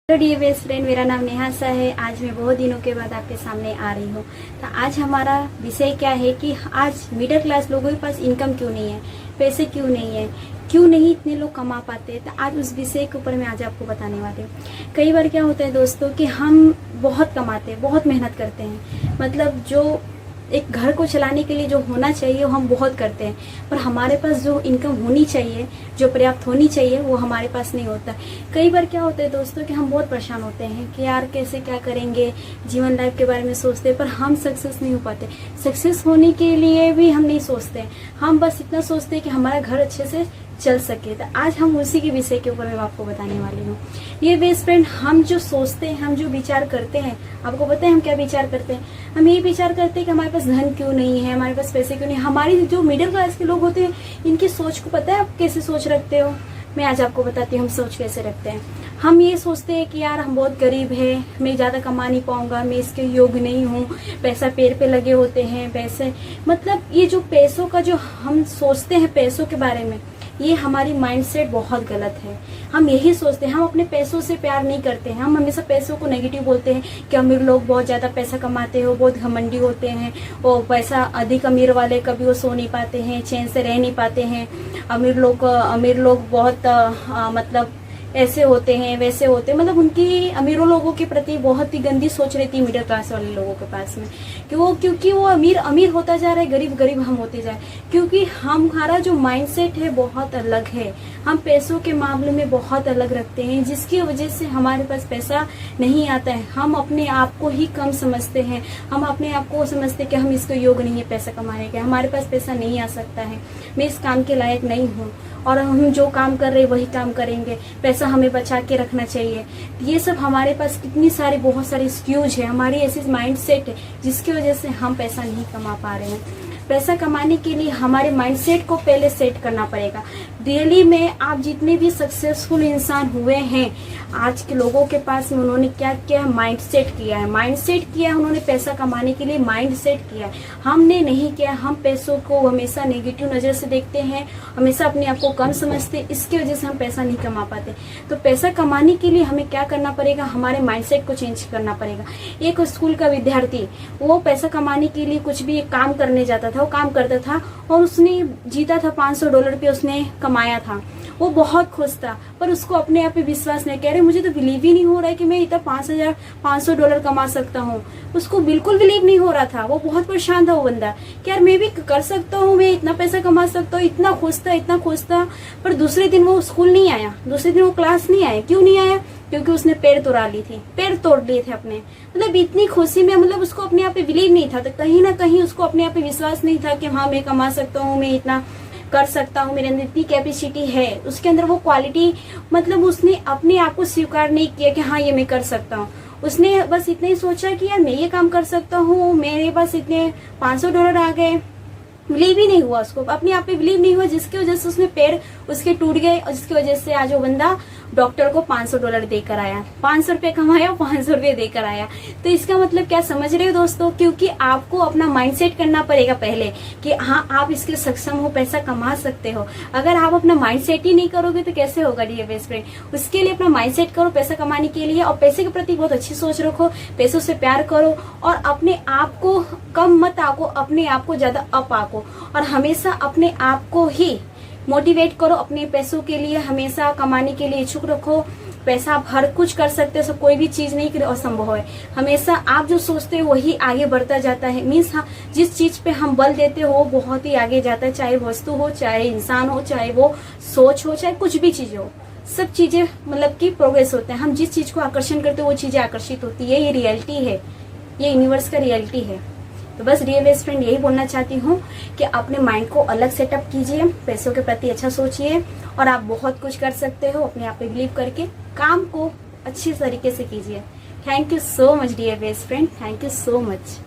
Hello dear best friend, मेरा नाम नेहा सा है। आज मैं बहुत दिनों के बाद आपके सामने आ रही हूँ। तो आज हमारा विषय क्या है कि आज मिडिल क्लास लोगों के पास इनकम क्यों नहीं है, पैसे क्यों नहीं है, क्यों नहीं इतने लोग कमा पाते। तो आज उस विषय के ऊपर मैं आज आपको बताने वाली हूँ। कई बार क्या होता है दोस्तों कि हम बहुत कमाते हैं, बहुत मेहनत करते हैं, मतलब जो एक घर को चलाने के लिए जो होना चाहिए वो हम बहुत करते हैं, पर हमारे पास जो इनकम होनी चाहिए, जो पर्याप्त होनी चाहिए, वो हमारे पास नहीं होता। कई बार क्या होता है दोस्तों कि हम बहुत परेशान होते हैं कि यार कैसे क्या करेंगे, जीवन लाइफ के बारे में सोचते हैं, पर हम सक्सेस नहीं हो पाते। सक्सेस होने के लिए भी हम नहीं सोचते, हम बस इतना सोचते हैं कि हमारा घर अच्छे से चल सके। तो आज हम उसी के विषय के ऊपर मैं आपको बताने वाली हूँ। ये बेस्ट फ्रेंड, हम जो सोचते हैं, हम जो विचार करते हैं, आपको पता है हम क्या विचार करते हैं? हम ये विचार करते हैं कि हमारे पास धन क्यों नहीं है, हमारे पास पैसे क्यों नहीं। हमारी जो मिडिल क्लास के लोग होते हैं, इनकी सोच को पता है आप कैसे सोच रखते हो? मैं आज आपको बताती हूँ हम सोच कैसे रखते हैं। हम ये सोचते हैं कि यार हम बहुत गरीब है, मैं ज़्यादा कमा नहीं पाऊंगा, मैं इसके योग्य नहीं हूँ, पैसा पैर पे लगे होते हैं पैसे। मतलब ये जो पैसों का जो हम सोचते हैं पैसों के बारे में, ये हमारी माइंडसेट बहुत गलत है। हम यही सोचते हैं, हम अपने पैसों से प्यार नहीं करते हैं। हम हमेशा पैसों को नेगेटिव बोलते हैं कि अमीर लोग बहुत ज्यादा पैसा कमाते हो, बहुत घमंडी होते हैं, वो पैसा अधिक अमीर वाले कभी वो सो नहीं पाते हैं, चैन से रह नहीं पाते हैं। अमीर लोग बहुत मतलब ऐसे होते हैं वैसे होते हैं, मतलब उनकी अमीरों लोगों के प्रति बहुत ही गंदी सोच रहती है मिडिल क्लास वाले लोगों के पास में कि क्योंकि वो अमीर होता जा रहा है, गरीब हम होते जाए। क्योंकि हमारा जो माइंडसेट है बहुत अलग है, हम पैसों के मामले में बहुत अलग रखते हैं, जिसकी वजह से हमारे पास पैसा नहीं आता है। हम अपने आप को ही कम समझते हैं, हम अपने आप को समझते हैं कि हम इसको योग्य नहीं है पैसा कमाने के, हमारे पास पैसा नहीं आ सकता है, मैं इस काम के लायक नहीं हूँ, और हम जो काम कर रहे हैं वही काम करेंगे, पैसा हमें बचा के रखना चाहिए। ये सब हमारे पास कितनी सारी बहुत सारी एक्सक्यूज है, हमारी ऐसी माइंडसेट है जिसकी वजह से हम पैसा नहीं कमा पा रहे हैं। पैसा कमाने के लिए हमारे माइंडसेट को पहले सेट करना पड़ेगा। रियली में आप जितने भी सक्सेसफुल इंसान हुए हैं आज के लोगों के पास में, उन्होंने क्या किया है? माइंडसेट किया है, उन्होंने पैसा कमाने के लिए माइंडसेट किया है। हमने नहीं किया। हम पैसों को हमेशा नेगेटिव नजर से देखते हैं, हमेशा अपने आप को कम समझते हैं, इसकी वजह से हम पैसा नहीं कमा पाते। तो पैसा कमाने के लिए हमें क्या करना पड़ेगा? हमारे माइंडसेट को चेंज करना पड़ेगा। एक स्कूल का विद्यार्थी वो पैसा कमाने के लिए कुछ भी एक काम करने जाता था, वो काम करता था और उसने जीता था $500 पे उसने कमाया था, वो बहुत खुश था, पर उसको अपने आप पे विश्वास नहीं। कह रहे मुझे तो बिलीव ही नहीं हो रहा है कि मैं इतना $500 कमा सकता हूँ। उसको बिल्कुल बिलीव नहीं हो रहा था, वो बहुत परेशान था वो बंदा कि यार मैं भी कर सकता हूँ, मैं इतना पैसा कमा सकता हूँ। इतना खुश था। पर दूसरे दिन वो स्कूल नहीं आया, दूसरे दिन वो क्लास नहीं आया। क्यों नहीं आया? क्योंकि उसने पैर तोड़ लिए थे अपने। मतलब इतनी खुशी में, मतलब उसको अपने आप पे बिलीव नहीं था, तो कहीं ना कहीं उसको अपने आप पे विश्वास नहीं था कि हाँ मैं कमा सकता हूँ, मैं इतना कर सकता हूँ, मेरे अंदर इतनी कैपेसिटी है। उसके अंदर वो क्वालिटी, मतलब उसने अपने आप को स्वीकार नहीं किया कि हाँ ये मैं कर सकता हूँ। उसने बस इतना ही सोचा कि यार मैं ये काम कर सकता हूँ, मेरे पास इतने $500 आ गए। बिलीव ही नहीं हुआ, उसको अपने आप पे बिलीव नहीं हुआ, जिसकी वजह से उसमें पैर उसके टूट गए, और जिसकी वजह से आज वो बंदा डॉक्टर को $500 देकर आया। 500 रुपये कमाया, 500 रुपये देकर आया। तो इसका मतलब क्या समझ रहे हो दोस्तों? क्योंकि आपको अपना माइंडसेट करना पड़ेगा पहले कि हाँ आप इसके सक्षम हो, पैसा कमा सकते हो। अगर आप अपना माइंडसेट ही नहीं करोगे तो कैसे होगा डियर बेस्ट फ्रेंड? उसके लिए अपना माइंडसेट करो पैसा कमाने के लिए, और पैसे के प्रति बहुत अच्छी सोच रखो, पैसों से प्यार करो, और अपने आप को कम मत आको, अपने आप को ज्यादा अप आको, और हमेशा अपने आप को ही मोटिवेट करो अपने पैसों के लिए, हमेशा कमाने के लिए इच्छुक रखो। पैसा आप हर कुछ कर सकते हो, कोई भी चीज नहीं असंभव है। हमेशा आप जो सोचते हो वही आगे बढ़ता जाता है। मीन्स हाँ, जिस चीज पे हम बल देते हो वो बहुत ही आगे जाता है, चाहे वस्तु हो, चाहे इंसान हो, चाहे वो सोच हो, चाहे कुछ भी चीज हो, सब चीजें मतलब की प्रोग्रेस होते हैं। हम जिस चीज को आकर्षण करते हो वो चीजें आकर्षित होती है। ये रियलिटी है, ये यूनिवर्स का रियलिटी है। तो बस डियर बेस्ट फ्रेंड यही बोलना चाहती हूँ कि अपने माइंड को अलग सेटअप कीजिए, पैसों के प्रति अच्छा सोचिए, और आप बहुत कुछ कर सकते हो। अपने आप पे बिलीव करके काम को अच्छी तरीके से कीजिए। Thank you so much dear best friend, thank you so much.